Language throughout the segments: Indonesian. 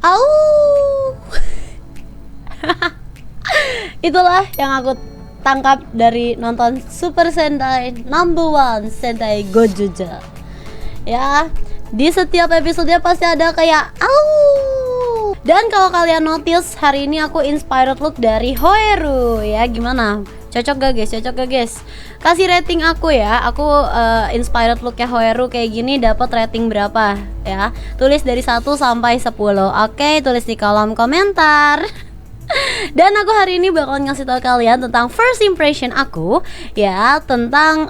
Au. Itulah yang aku tangkap dari nonton Super Sentai Number One Sentai Gojuja. Ya, di setiap episodenya pasti ada kayak au. Dan kalau kalian notice, hari ini aku inspired look dari Hoeru. Ya, gimana? Cocok gak guys? Cocok gak guys? Kasih rating aku ya. Aku inspired looknya Hoeru kayak gini dapat rating berapa ya? Tulis dari 1 sampai 10. Oke, tulis di kolom komentar. Dan aku hari ini bakal ngasih tau kalian tentang first impression aku ya, tentang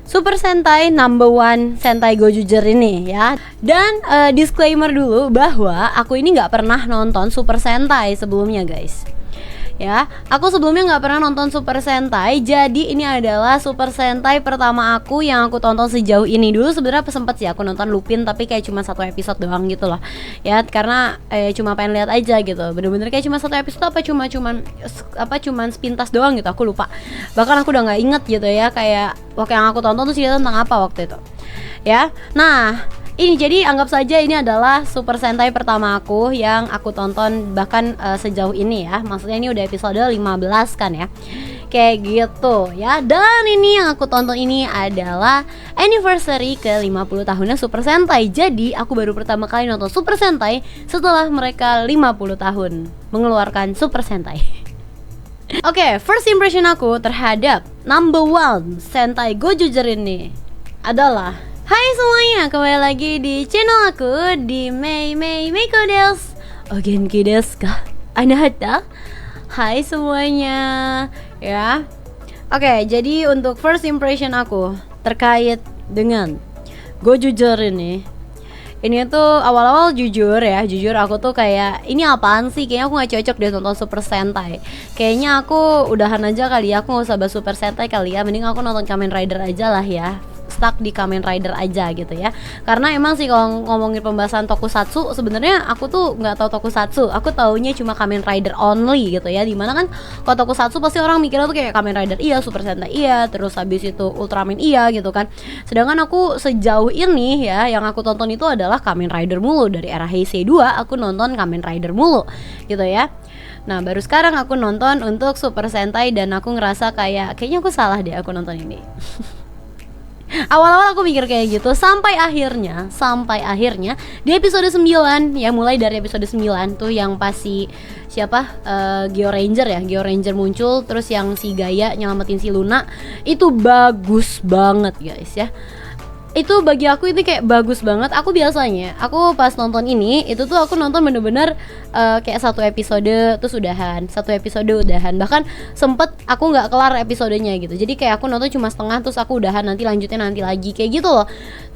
Super Sentai Number One Sentai Gojuger ini ya. Dan disclaimer dulu bahwa aku ini gak pernah nonton Super Sentai sebelumnya guys. Ya, aku sebelumnya nggak pernah nonton Super Sentai, jadi ini adalah Super Sentai pertama aku yang aku tonton sejauh ini. Dulu sebenarnya sempet sih aku nonton Lupin, tapi kayak cuma 1 episode doang gitu loh. Ya, karena cuma pengen lihat aja gitu. Bener-bener kayak cuma 1 episode cuman sepintas doang gitu. Aku lupa. Bahkan aku udah nggak inget gitu ya, kayak waktu yang aku tonton tuh cerita tentang apa waktu itu. Ya, nah. Ini jadi anggap saja ini adalah Super Sentai pertama aku yang aku tonton bahkan sejauh ini ya. Maksudnya ini udah episode 15 kan ya. Kayak gitu ya. Dan ini yang aku tonton ini adalah anniversary ke 50 tahunnya Super Sentai. Jadi aku baru pertama kali nonton Super Sentai setelah mereka 50 tahun mengeluarkan Super Sentai. Oke, first impression aku terhadap Number One Sentai Gojuger ini adalah, hai semuanya, kembali lagi di channel aku di Mei Meiko desu. O genki desu ka? Anata? Hai semuanya. Ya. Oke, jadi untuk first impression aku terkait dengan Gojuger ini tuh awal-awal jujur aku tuh kayak, ini apaan sih, kayaknya aku gak cocok deh nonton Super Sentai. Kayaknya aku udahan aja kali ya, aku gak usah bahas Super Sentai kali ya, mending aku nonton Kamen Rider aja lah ya, stuck di Kamen Rider aja gitu ya. Karena emang sih kalau ngomongin pembahasan tokusatsu, sebenarnya aku tuh nggak tahu tokusatsu, aku taunya cuma Kamen Rider only gitu ya. Dimana kan kalau tokusatsu pasti orang mikirnya tuh kayak Kamen Rider iya, Super Sentai iya, terus habis itu Ultraman iya gitu kan. Sedangkan aku sejauh ini ya, yang aku tonton itu adalah Kamen Rider mulu. Dari era Heisei 2 aku nonton Kamen Rider mulu gitu ya. Nah, baru sekarang aku nonton untuk Super Sentai dan aku ngerasa kayaknya aku salah deh aku nonton ini. Awal-awal aku mikir kayak gitu sampai akhirnya di episode 9 ya, mulai dari episode 9 tuh yang pasti siapa Geo Ranger muncul, terus yang si Gaia nyelamatin si Luna, itu bagus banget guys ya. Itu bagi aku ini kayak bagus banget. Aku biasanya pas nonton ini itu tuh aku nonton bener-bener kayak 1 episode terus udahan, 1 episode udahan. Bahkan sempet aku nggak kelar episodenya gitu. Jadi kayak aku nonton cuma setengah terus aku udahan, nanti lanjutnya nanti lagi kayak gitu loh.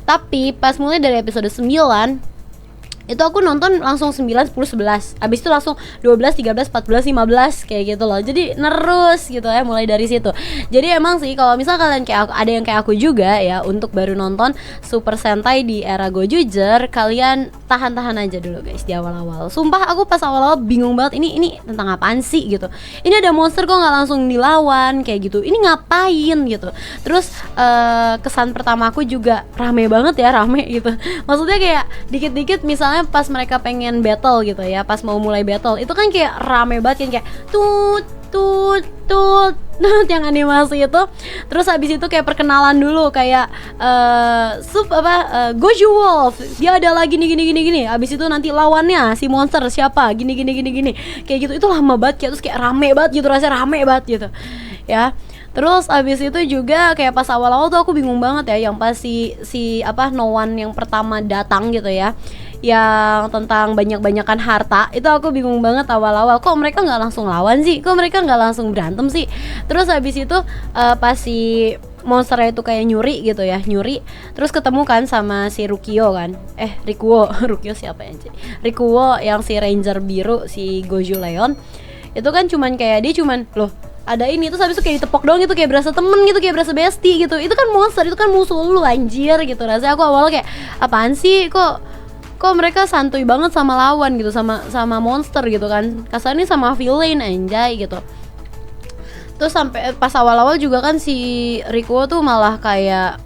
Tapi pas mulai dari episode 9 itu aku nonton langsung 9, 10, 11. Abis itu langsung 12, 13, 14, 15 kayak gitu loh. Jadi nerus gitu ya mulai dari situ. Jadi emang sih kalau misal kalian kayak aku, ada yang kayak aku juga ya, untuk baru nonton Super Sentai di era Gojuger, kalian tahan-tahan aja dulu guys di awal-awal. Sumpah aku pas awal-awal bingung banget, ini tentang apaan sih gitu. Ini ada monster kok nggak langsung dilawan kayak gitu. Ini ngapain gitu. Terus kesan pertama aku juga rame banget ya, rame gitu. Maksudnya kayak dikit-dikit misalnya pas mereka pengen battle gitu ya, pas mau mulai battle itu kan kayak rame banget kan, kayak tut yang animasi itu. Terus habis itu kayak perkenalan dulu kayak Goju Wolf, dia ada lagi gini. Habis itu nanti lawannya si monster siapa gini kayak gitu. Itu lama banget kayak, terus kayak rame banget gitu, rasanya rame banget gitu ya. Terus abis itu juga kayak pas awal-awal tuh aku bingung banget ya, yang pas si No One yang pertama datang gitu ya, yang tentang banyak-banyakan harta, itu aku bingung banget awal-awal, kok mereka nggak langsung lawan sih, kok mereka nggak langsung berantem sih. Terus habis itu pas si monsternya itu kayak nyuri, terus ketemu kan sama si Rikuo kan, Rikuo Rikuo siapa ya sih, Rikuo yang si Ranger biru, si Goju Leon itu kan cuman kayak dia cuman loh ada ini, terus habis itu kayak ditepok doang gitu, kayak berasa temen gitu, kayak berasa bestie gitu. Itu kan monster, itu kan musuh lu anjir gitu. Rasanya aku awalnya kayak apaan sih, kok mereka santuy banget sama lawan gitu, sama monster gitu kan, kasarnya sama villain anjay gitu. Terus sampai pas awal-awal juga kan si Rikuo tuh malah kayak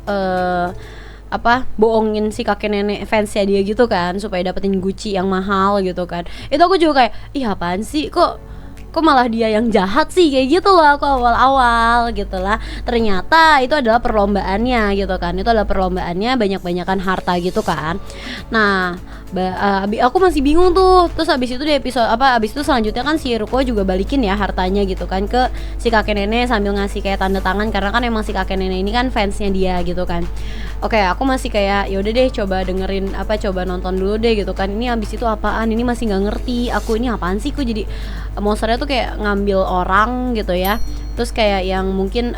bohongin si kakek nenek fansnya dia gitu kan supaya dapetin Gucci yang mahal gitu kan. Itu aku juga kayak, ih apaan sih, kok malah dia yang jahat sih, kayak gitu loh aku awal-awal gitu lah. Ternyata itu adalah perlombaannya gitu kan, itu adalah perlombaannya banyak-banyakan harta gitu kan. Nah aku masih bingung tuh. Terus abis itu di episode abis itu selanjutnya kan si Ruko juga balikin ya hartanya gitu kan ke si kakek nenek sambil ngasih kayak tanda tangan, karena kan emang si kakek nenek ini kan fansnya dia gitu kan. Oke, aku masih kayak yaudah deh coba dengerin coba nonton dulu deh gitu kan. Ini abis itu apaan, ini masih nggak ngerti aku, ini apaan sih, kok jadi monsternya tuh kayak ngambil orang gitu ya. Terus kayak yang mungkin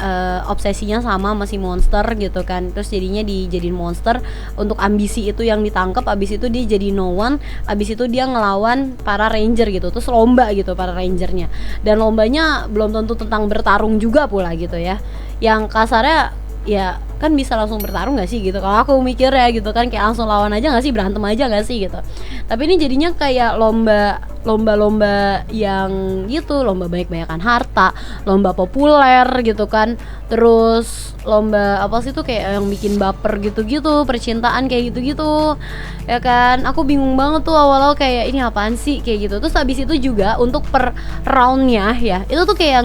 obsesinya sama masih monster gitu kan. Terus jadinya dijadiin monster untuk ambisi itu yang ditangkap. Abis itu dia jadi no one. Abis itu dia ngelawan para ranger gitu. Terus lomba gitu para rangernya. Dan lombanya belum tentu tentang bertarung juga pula gitu ya. Yang kasarnya ya kan bisa langsung bertarung gak sih gitu. Kalau aku mikir ya gitu kan, kayak langsung lawan aja gak sih, berantem aja gak sih gitu. Tapi ini jadinya kayak lomba yang gitu, lomba banyak-banyakan harta, lomba populer gitu kan. Terus lomba apa sih tuh kayak yang bikin baper gitu-gitu, percintaan kayak gitu-gitu ya kan. Aku bingung banget tuh awal-awal kayak ini apaan sih kayak gitu. Terus habis itu juga untuk per roundnya ya, itu tuh kayak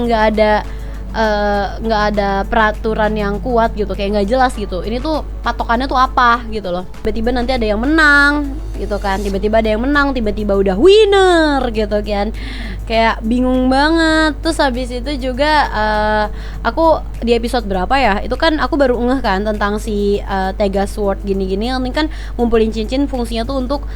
nggak ada peraturan yang kuat gitu, kayak nggak jelas gitu. Ini tuh patokannya tuh apa gitu loh. Tiba-tiba nanti ada yang menang gitu kan, tiba-tiba ada yang menang, tiba-tiba udah winner gitu kan. Kayak bingung banget. Terus habis itu juga aku di episode berapa ya, itu kan aku baru ngeh kan tentang si Tega Sword gini-gini. Ini kan ngumpulin cincin fungsinya tuh untuk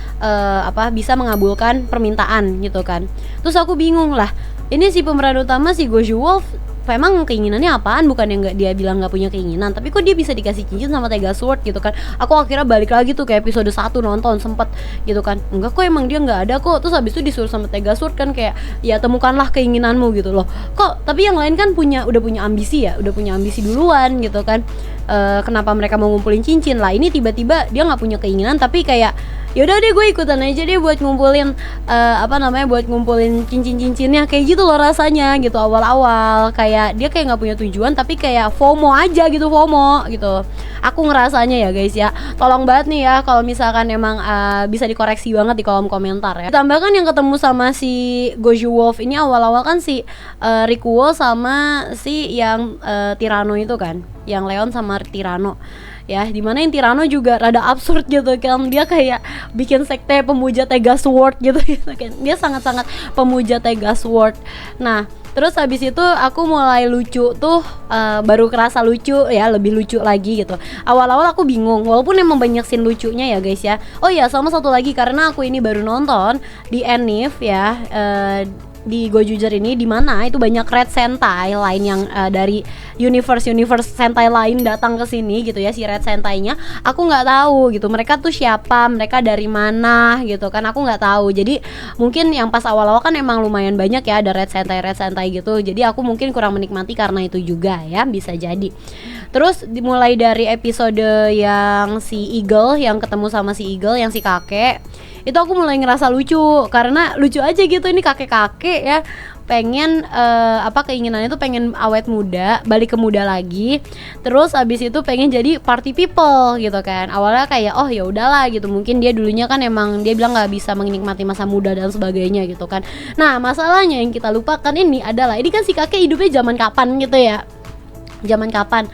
bisa mengabulkan permintaan gitu kan. Terus aku bingung lah, ini si pemeran utama si Goju Wolf memang keinginannya apaan? Bukan yang dia bilang nggak punya keinginan, tapi kok dia bisa dikasih cincin sama Tega Sword gitu kan. Aku akhirnya balik lagi tuh ke episode 1 nonton sempet gitu kan, enggak kok emang dia nggak ada kok. Terus habis itu disuruh sama Tega Sword kan kayak ya temukanlah keinginanmu gitu loh. Kok tapi yang lain kan udah punya ambisi duluan gitu kan. Kenapa mereka mau ngumpulin cincin lah? Ini tiba-tiba dia nggak punya keinginan, tapi kayak yaudah deh gue ikutan aja deh buat ngumpulin buat ngumpulin cincin-cincinnya, kayak gitu loh rasanya gitu awal-awal. Kayak dia kayak nggak punya tujuan, tapi kayak FOMO aja gitu, FOMO gitu. Aku ngerasanya ya guys ya, tolong banget nih ya kalau misalkan emang bisa dikoreksi banget di kolom komentar ya. Ditambahkan yang ketemu sama si Goju Wolf ini awal-awal kan si Rikuo sama si yang Tirano itu kan, yang Leon sama Tirano ya, dimana yang Tirano juga rada absurd gitu kan. Dia kayak bikin sekte pemuja Tega Sword gitu kan. Dia sangat-sangat pemuja Tega Sword. Nah terus habis itu aku mulai lucu tuh, baru kerasa lucu ya, lebih lucu lagi gitu. Awal-awal aku bingung, walaupun emang banyak scene lucunya ya guys ya. Oh iya, sama satu lagi, karena aku ini baru nonton di Enif ya, di Gojuger ini, dimana itu banyak Red Sentai lain yang dari universe Sentai lain datang ke sini gitu ya. Si Red Sentai-nya aku nggak tahu gitu, mereka tuh siapa, mereka dari mana gitu kan, aku nggak tahu. Jadi mungkin yang pas awal-awal kan emang lumayan banyak ya, ada Red Sentai gitu. Jadi aku mungkin kurang menikmati karena itu juga ya, bisa jadi. Terus dimulai dari episode yang si Eagle, yang ketemu sama si Eagle, yang si kakek, itu aku mulai ngerasa lucu, karena lucu aja gitu. Ini kakek-kakek ya, pengen keinginannya tuh pengen awet muda, balik ke muda lagi. Terus abis itu pengen jadi party people gitu kan. Awalnya kayak oh ya udahlah gitu, mungkin dia dulunya kan emang dia bilang nggak bisa menikmati masa muda dan sebagainya gitu kan. Nah masalahnya yang kita lupakan ini adalah, ini kan si kakek hidupnya zaman kapan gitu ya, zaman kapan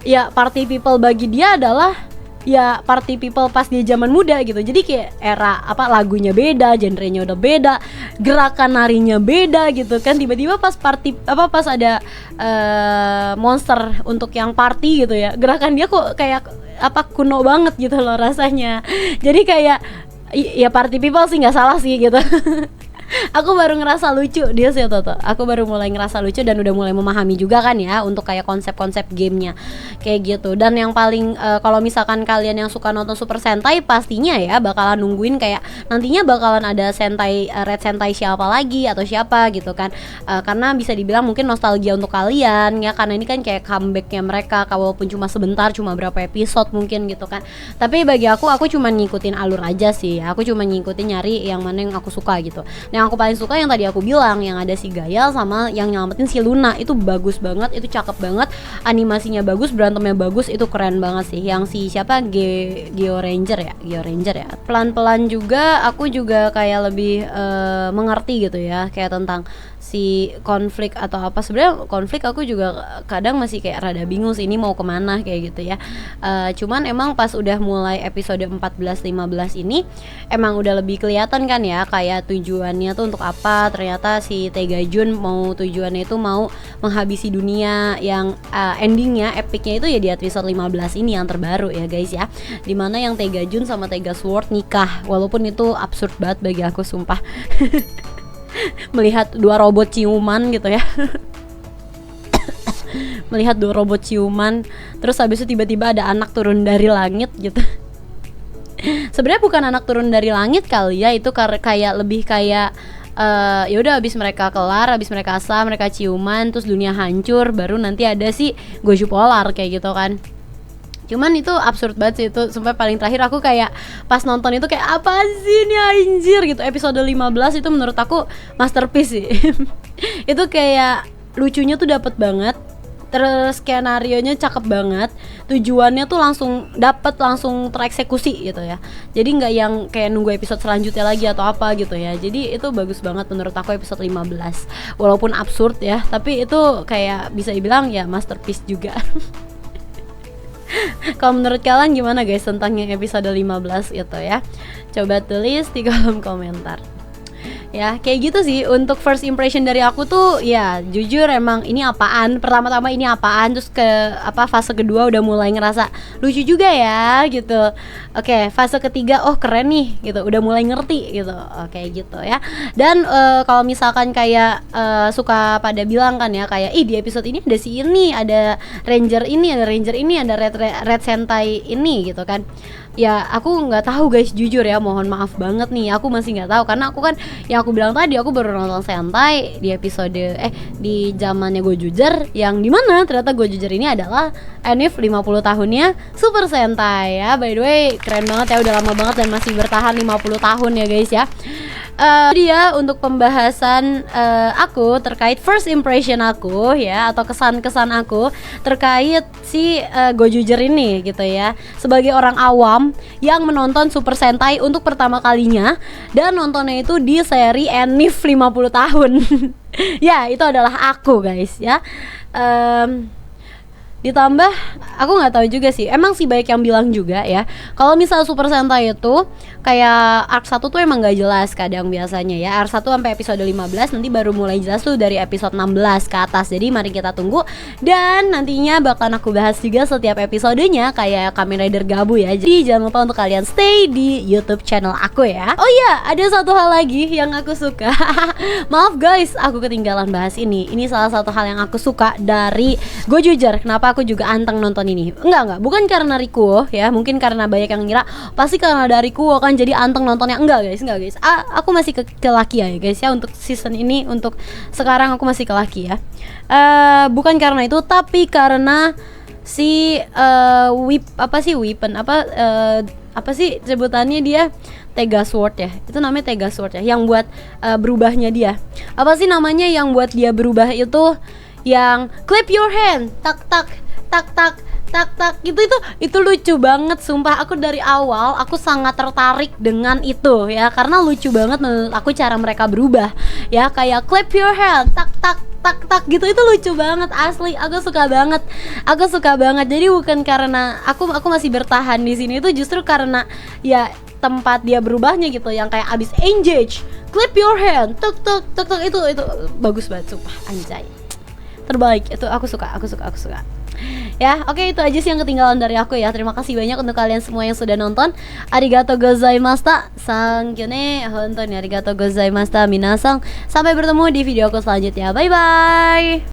ya. Party people bagi dia adalah ya party people pas dia zaman muda gitu. Jadi kayak era lagunya beda, genrenya udah beda, gerakan narinya beda gitu kan. Tiba-tiba pas pas ada monster untuk yang party gitu ya, gerakan dia kok kayak kuno banget gitu loh rasanya. Jadi kayak ya party people sih nggak salah sih gitu. Aku baru ngerasa lucu dia sih Toto. Aku baru mulai ngerasa lucu dan udah mulai memahami juga kan ya untuk kayak konsep-konsep gamenya kayak gitu. Dan yang paling kalau misalkan kalian yang suka nonton Super Sentai, pastinya ya bakalan nungguin kayak nantinya bakalan ada Sentai Red Sentai siapa lagi atau siapa gitu kan. Karena bisa dibilang mungkin nostalgia untuk kalian ya, karena ini kan kayak comebacknya mereka, walaupun cuma sebentar, cuma berapa episode mungkin gitu kan. Tapi bagi aku cuma ngikutin alur aja sih. Aku cuma ngikutin nyari yang mana yang aku suka gitu. Yang aku aku paling suka yang tadi aku bilang, yang ada si Gaia sama yang nyelamatin si Luna. Itu bagus banget, itu cakep banget, animasinya bagus, berantemnya bagus, itu keren banget sih. Yang si siapa, Geo Ranger ya. Pelan-pelan juga aku juga kayak lebih mengerti gitu ya, kayak tentang si konflik atau apa. Sebenarnya konflik aku juga kadang masih kayak rada bingung sih ini mau kemana kayak gitu ya. Cuman emang pas udah mulai episode 14-15 ini emang udah lebih kelihatan kan ya, kayak tujuannya tuh untuk apa. Ternyata si Taegajun mau tujuannya itu mau menghabisi dunia, yang endingnya epicnya itu ya di episode 15 ini yang terbaru ya guys ya, dimana yang Taegajun sama Taiga Sword nikah. Walaupun itu absurd banget bagi aku sumpah. Melihat dua robot ciuman gitu ya. Melihat dua robot ciuman, terus habis itu tiba-tiba ada anak turun dari langit gitu. Sebenarnya bukan anak turun dari langit kali ya, itu kayak lebih kayak ya udah habis mereka kelar, habis mereka asal, mereka ciuman, terus dunia hancur, baru nanti ada si Goju Polar kayak gitu kan. Cuman itu absurd banget sih itu. Sampai paling terakhir aku kayak pas nonton itu kayak apa sih ini anjir gitu. Episode 15 itu menurut aku masterpiece sih. Itu kayak lucunya tuh dapet banget, terus skenarionya cakep banget, tujuannya tuh langsung dapet, langsung tereksekusi gitu ya. Jadi nggak yang kayak nunggu episode selanjutnya lagi atau apa gitu ya. Jadi itu bagus banget menurut aku episode 15. Walaupun absurd ya, tapi itu kayak bisa dibilang ya masterpiece juga. Kalau menurut kalian gimana guys tentang yang episode 15 itu ya? Coba tulis di kolom komentar. Ya kayak gitu sih untuk first impression dari aku tuh. Ya jujur emang ini apaan, pertama-tama ini apaan, terus ke fase kedua udah mulai ngerasa lucu juga ya gitu. Oke, fase ketiga oh keren nih gitu, udah mulai ngerti gitu. Oke gitu ya. Dan kalau misalkan kayak suka pada bilang kan ya, kayak di episode ini ada si ini, ada ranger ini, ada red sentai ini gitu kan. Ya aku nggak tahu guys, jujur ya, mohon maaf banget nih, aku masih nggak tahu karena aku kan yang aku bilang tadi, aku baru nonton Sentai di episode di zamannya Gojuger, yang dimana ternyata Gojuger ini adalah Enif 50 tahunnya Super Sentai ya. By the way keren banget ya, udah lama banget dan masih bertahan 50 tahun ya guys ya. Dia untuk pembahasan aku terkait first impression aku ya, atau kesan-kesan aku terkait si Gojuger ini gitu ya, sebagai orang awam yang menonton Super Sentai untuk pertama kalinya dan nontonnya itu di seri Enif 50 tahun. Ya itu adalah aku guys ya. Ditambah aku nggak tahu juga sih, emang sih banyak yang bilang juga ya kalau misal Super Sentai itu kayak arc 1 tuh emang nggak jelas kadang biasanya ya. Arc 1 sampai episode 15, nanti baru mulai jelas tuh dari episode 16 ke atas. Jadi mari kita tunggu, dan nantinya bakalan aku bahas juga setiap episodenya kayak Kamen Rider Gabu ya. Jadi jangan lupa untuk kalian stay di YouTube channel aku ya. Oh iya, ada satu hal lagi yang aku suka. Maaf guys, aku ketinggalan bahas ini. Ini salah satu hal yang aku suka dari Gojuger. Kenapa aku juga anteng nonton ini? Enggak, bukan karena Rikuo ya. Mungkin karena banyak yang ngira pasti karena dari Rikuo kan jadi anteng nontonnya. Enggak guys. Aku masih ke laki ya guys ya. Untuk season ini, untuk sekarang aku masih ke laki ya. Bukan karena itu, tapi karena si apa sih sebutannya dia, Taiga Sword ya. Itu namanya Taiga Sword ya, yang buat berubahnya dia. Apa sih namanya yang buat dia berubah itu? Yang clap your hand, tak tak tak tak tak tak itu lucu banget sumpah. Aku dari awal aku sangat tertarik dengan itu ya, karena lucu banget menurut aku cara mereka berubah ya, kayak clap your hand, tak tak tak tak gitu. Itu lucu banget asli, aku suka banget. Jadi bukan karena aku masih bertahan di sini, itu justru karena ya tempat dia berubahnya gitu, yang kayak abis engage, clap your hand, tuk tuk tuk tuk, itu bagus banget sumpah, anjay, terbaik. Itu aku suka ya. Oke, itu aja sih yang ketinggalan dari aku ya. Terima kasih banyak untuk kalian semua yang sudah nonton. Arigatou gozaimashita. Sankyone hontou ni arigatou gozaimashita minasang. Sampai bertemu di video aku selanjutnya. Bye bye.